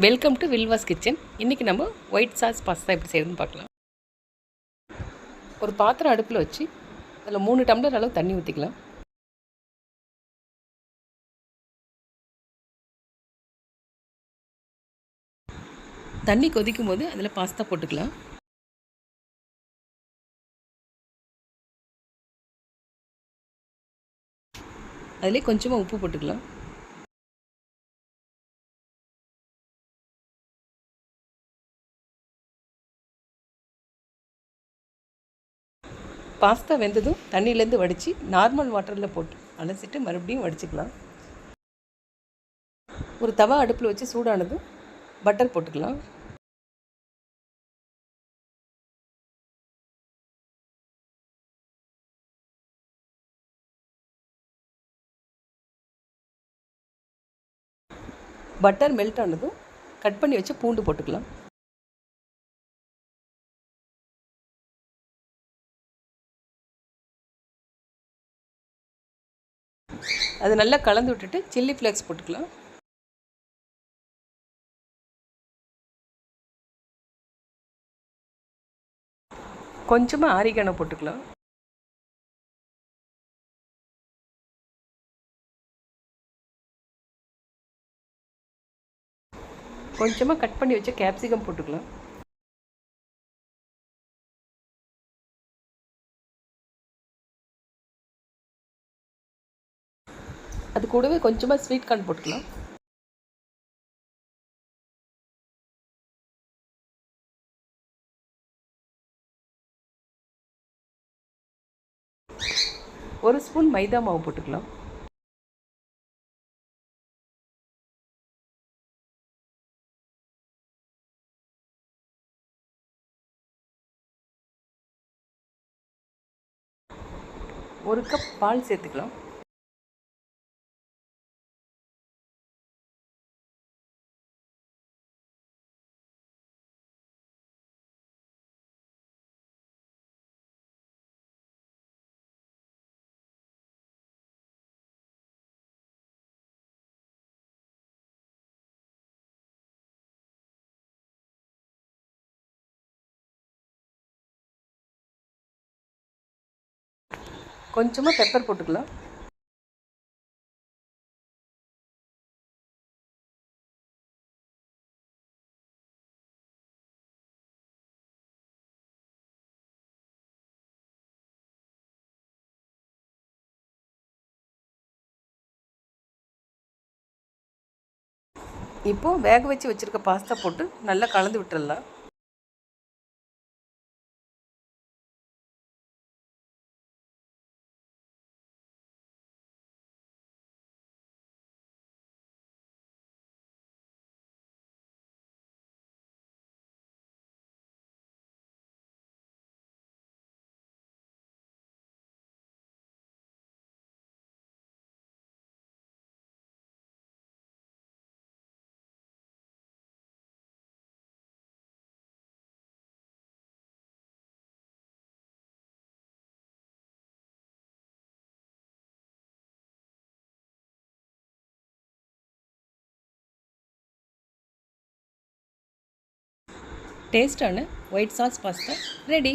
Welcome to வில்வாஸ் kitchen. இன்றைக்கி நம்ம white sauce pasta எப்படி செய்யறதுன்னு பார்க்கலாம். ஒரு பாத்திரம் அடுப்பில் வச்சு அதில் 3 டம்ளர் அளவு தண்ணி ஊற்றிக்கலாம். தண்ணி கொதிக்கும் போது அதில் பாஸ்தா போட்டுக்கலாம். அதிலே கொஞ்சமாக உப்பு போட்டுக்கலாம். பாஸ்தா வெந்ததும் தண்ணியிலேருந்து வடித்து நார்மல் வாட்டரில் போட்டு அலசிட்டு மறுபடியும் வடிச்சுக்கலாம். ஒரு தவா அடுப்பில் வச்சு சூடானதும் பட்டர் போட்டுக்கலாம். பட்டர் மெல்ட் ஆனதும் கட் பண்ணி வச்சு பூண்டு போட்டுக்கலாம். அது நல்லா கலந்து விட்டுட்டு சில்லி ஃப்ளேக்ஸ் போட்டுக்கலாம். கொஞ்சமாக ஆரிகானோ போட்டுக்கலாம். கொஞ்சமாக கட் பண்ணி வச்ச கேப்சிகம் போட்டுக்கலாம். அது கூடவே கொஞ்சமாக ஸ்வீட் கார்ன் போட்டுக்கலாம். ஒரு ஸ்பூன் மைதா மாவு போட்டுக்கலாம். ஒரு கப் பால் சேர்த்துக்கலாம். கொஞ்சமாக பெப்பர் போட்டுக்கலாம். இப்போது வேக வச்சு வச்சுருக்க பாஸ்தா போட்டு நல்லா கலந்து விட்டுடலாம். டேஸ்டான ஒயிட் சாஸ் பாஸ்தா ரெடி.